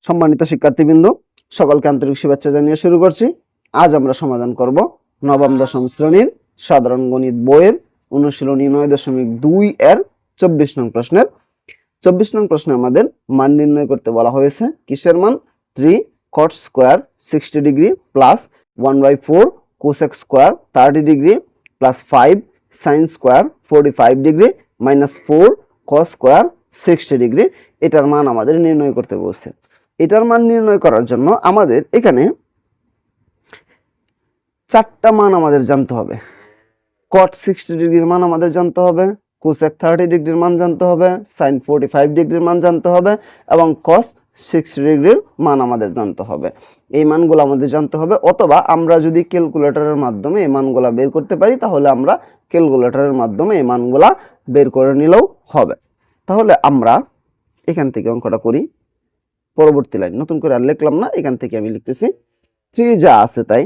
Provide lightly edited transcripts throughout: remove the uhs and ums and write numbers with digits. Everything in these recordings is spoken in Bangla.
সম্মানিত শিক্ষার্থীবৃন্দ, সকলকে আন্তরিক শুভেচ্ছা জানিয়ে শুরু করছি। আজ আমরা সমাধান করব নবম দশম শ্রেণীর সাধারণ গণিত বইয়ের অনুশীলনী 9.2 এর 24 নং প্রশ্নের 24 নং প্রশ্নে আমাদের মান নির্ণয় করতে বলা হয়েছে। কিসের মান? 3 cot square 60 degree plus 1/4 cosec square 30 degree plus 5 sin square 45 degree minus 4 cos square 60 degree. এটার মান আমাদের নির্ণয় করতে বলছে। এটার মান নির্ণয় করার জন্য আমাদের এখানে চারটা মান আমাদের জানতে হবে। cot 60 ডিগ্রির মান আমাদের জানতে হবে, cosec 30 ডিগ্রির মান জানতে হবে, sin 45 ডিগ্রির মান জানতে হবে এবং cos 60 ডিগ্রির মান আমাদের জানতে হবে। এই মানগুলো আমাদের জানতে হবে, অথবা আমরা যদি ক্যালকুলেটরের মাধ্যমে এই মানগুলো বের করতে পারি তাহলে আমরা ক্যালকুলেটরের মাধ্যমে এই মানগুলো বের করে নিলেও হবে। তাহলে আমরা এখান থেকে অঙ্কটা করি। পরবর্তী লাইন নতুন করে আর লিখলাম না, এখান থেকে আমি লিখতেছি 3 যা আছে তাই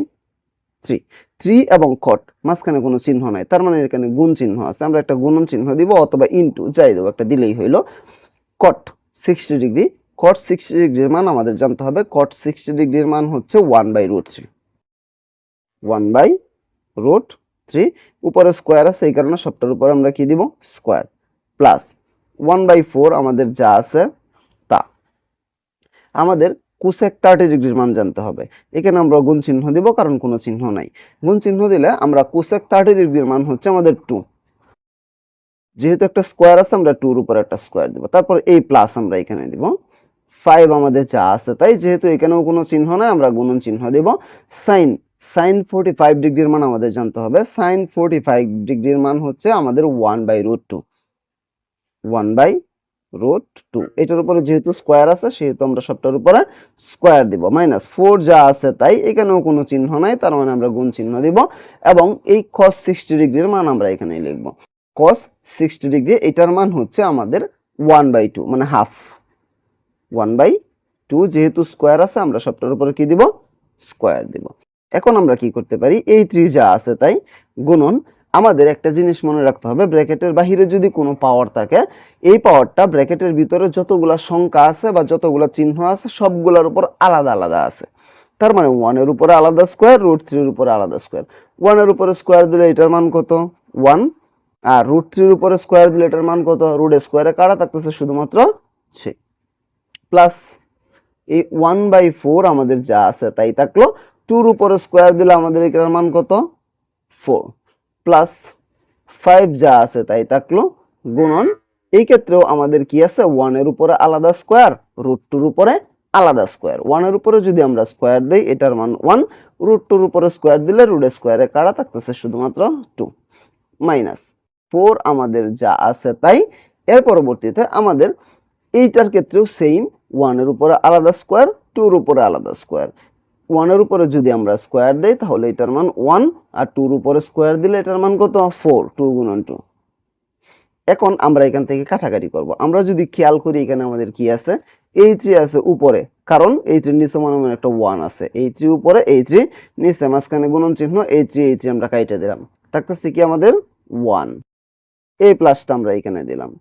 3 এবং cot মাঝখানে কোনো চিহ্ন নাই, তার মানে এখানে গুণ চিহ্ন আছে। আমরা একটা গুণন চিহ্ন দিব অথবা ইনটু যাই দেব, একটা দিলেই হইলো। cot 60 ডিগ্রি, cot 60 ডিগ্রির মান আমাদের জানতে হবে। cot 60 ডিগ্রির মান হচ্ছে 1/√3, 1/√3। উপরে স্কয়ার আছে, এই কারণে সবটার উপরে আমরা কি দিব? স্কয়ার। প্লাস 1/4 আমাদের যা আছে তা। আমাদের cosec 30 ডিগ্রির মান জানতে হবে। এখানে আমরা গুণ চিহ্ন দিব কারণ কোনো চিহ্ন নাই। গুণ চিহ্ন দিলে আমরা cosec 30 ডিগ্রির মান হচ্ছে আমাদের 2। যেহেতু একটা স্কয়ার আছে আমরা 2 এর উপর একটা স্কয়ার দিব। তারপর এই প্লাস আমরা এখানে দিব। 5 আমাদের যা আছে তাই, যেহেতু এখানেও কোনো চিহ্ন নাই আমরা গুণন চিহ্ন দিব। sin 45 ডিগ্রির মান আমাদের জানতে হবে। sin 45 ডিগ্রির মান হচ্ছে আমাদের 1/√2, 1/√2। এটার উপরে যেহেতু স্কয়ার আছে সেহেতু আমরা সবটার উপরে স্কয়ার দিব। মাইনাস 4 যা আছে তাই, এখানেও কোনো চিহ্ন নাই, তার মানে আমরা গুণ চিহ্ন দিব। এবং এই cos 60 ডিগ্রির মান আমরা এখানে লিখব। cos 60 ডিগ্রি এটার মান হচ্ছে আমাদের 1/2, মানে হাফ। 1/2 যেহেতু স্কয়ার আছে আমরা সবটার উপরে কি দিব? স্কয়ার দিব। এখন আমরা কি করতে পারি? এই 3 যা আছে তাই গুণন। আমাদের একটা জিনিস মনে রাখতে হবে, ব্র্যাকেটের বাহিরে যদি কোনো পাওয়ার থাকে, এই পাওয়ারটা ব্র্যাকেটের ভিতরে যতগুলা সংখ্যা আছে বা যতগুলা চিহ্ন আছে সবগুলোর উপর আলাদা আলাদা আছে। তার মানে 1 এর উপরে আলাদা স্কয়ার, √3 এর উপরে আলাদা স্কয়ার। 1 এর উপরে স্কয়ার দিলে এটার মান কত? 1। আর √3 এর উপরে স্কয়ার দিলে এটার মান কত? রুট স্কয়ারে কাটা থাকতেছে শুধুমাত্র 6। প্লাস এই 1/4 আমাদের যা আছে তাই থাকলো। 2 এর উপরে স্কয়ার দিলে আমাদের এটার মান কত? 4। প্লাস 5 যা আছে তাই থাকলো গুণন। এই ক্ষেত্রেও আমাদের কি আছে? 1 এর উপরে আলাদা স্কয়ার, √2 এর উপরে আলাদা স্কয়ার। 1 এর উপরে যদি আমরা স্কয়ার দেই এটার মান 1, √2 এর উপরে স্কয়ার দিলে রুট স্কয়ারে কাটা থাকতেছে শুধুমাত্র 2। মাইনাস 4 আমাদের যা আছে তাই। এর পরবর্তীতে আমাদের এইটার ক্ষেত্রেও সেম, 1 এর উপরে আলাদা স্কয়ার, 2 এর উপরে আলাদা স্কয়ার। 1 এর উপরে যদি আমরা স্কয়ার দেই তাহলে এটার মান 1, আর 2 এর উপরে স্কয়ার দিলে এটার মান কত? 4, 2 গুণন 2। এখন আমরা এখান থেকে কাটাকাটি করব। আমরা যদি খেয়াল করি এখানে আমাদের কি আছে? এই 3 আছে উপরে, কারণ এই 3 নিচে মনে মনে একটা 1 আছে। এই 3 উপরে, এই 3 নিচে, মাঝখানে গুণন চিহ্ন, এই 3 আমরা কাইটে দিলাম। থাকতেছে কি আমাদের? 1। এই প্লাসটা আমরা এখানে দিলাম।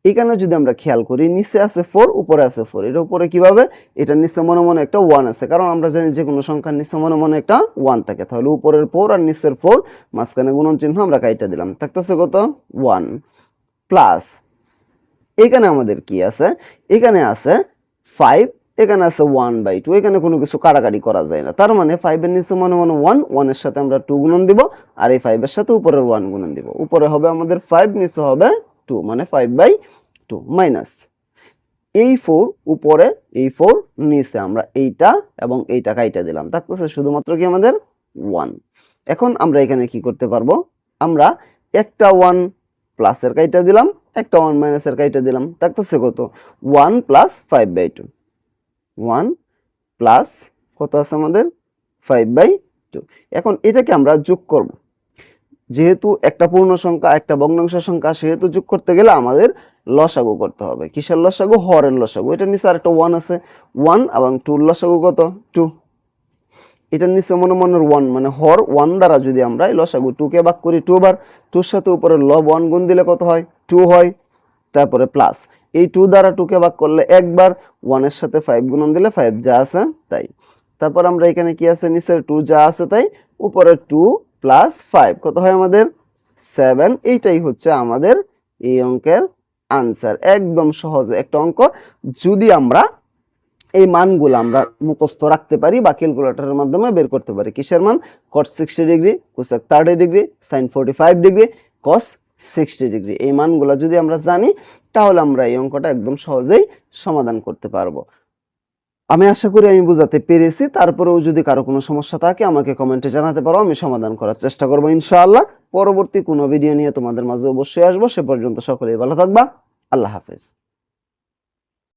এখানে যদি আমরা খেয়াল করি নিচে আছে 4, উপরে আছে 4। এটা উপরে কিভাবে? এটা নিচে মনে মনে একটা 1 আছে, কারণ আমরা জানি যে কোনো সংখ্যার নিচে মনে মনে একটা 1 থাকে। তাহলে উপরের 4 আর নিচের 4, মাঝখানে গুণন চিহ্ন আমরা কাইটা দিলাম। থাকতেছে কত? 1। প্লাস এখানে আমাদের কি আছে? এখানে আছে 5, এখানে আছে 1/2। এখানে কোনো কিছু কাটাকাটি করা যায় না, তার মানে 5 এর নিচে মনে মনে 1, 1 এর সাথে আমরা 2 গুণন দিব, আর এই 5 এর সাথে উপরের 1 গুণন দিব। উপরে হবে আমাদের 5, নিচে হবে 2, মানে 5/2। মাইনাস এই 4 উপরে, এই 4 নিচে, আমরা এইটা এবং এইটা কাইটা দিলাম। থাকতেছে শুধুমাত্র কি আমাদের 1। এখন আমরা এখানে কি করতে পারবো? আমরা একটা 1 প্লাসের কাইটা দিলাম, একটা 1 মাইনাসের কাইটা দিলাম। থাকতেছে কত? 1 প্লাস 5/2। 1 প্লাস কত আছে আমাদের? 5/2। এখন এটাকে আমরা যোগ করব। যেহেতু একটা পূর্ণ সংখ্যা একটা ভগ্নাংশ সংখ্যা, সেহেতু যোগ করতে গেলে আমাদের লসাগু করতে হবে। কিসের লসাগু? হরের লসাগু। এটার নিচে আরেকটা 1 আছে, 1 এবং 2 এর লসাগু কত? 2। এটার নিচে মনে মনে 1, মানে হর 1 দ্বারা যদি আমরা এই লসাগু 2 কে ভাগ করি 2 বার, 2 এর সাথে উপরে লব 1 গুণ দিলে কত হয়? 2 হয়। তারপরে প্লাস এই 2 দ্বারা 2 কে ভাগ করলে একবার, 1 এর সাথে 5 গুণন দিলে 5 যা আছে তাই। তারপর আমরা এখানে কি আছে, নিচের 2 যা আছে তাই, উপরে 2 প্লাস 5 কত হয় আমাদের 7। এইটাই হচ্ছে আমাদের এই অঙ্কের আনসার। একদম সহজে একটা অঙ্ক, যদি আমরা এই মানগুলো আমরা মুখস্থ রাখতে পারি বা ক্যালকুলেটরের মাধ্যমে বের করতে পারি। কিসের মান? cos 60 degree, cosec 30 degree, sin 45 degree, cos 60 degree. এই মানগুলো যদি আমরা জানি তাহলে আমরা এই অঙ্কটা একদম সহজেই সমাধান করতে পারবো। আমি আশা করি আমি বোঝাতে পেরেছি। তারপরেও যদি কারো কোনো সমস্যা থাকে আমাকে কমেন্টে জানাতে পারো, আমি সমাধান করার চেষ্টা করবো ইনশাআল্লাহ। পরবর্তী কোনো ভিডিও নিয়ে তোমাদের মাঝে অবশ্যই আসবো। সে পর্যন্ত সকলেই ভালো থাকবা। আল্লাহ হাফেজ।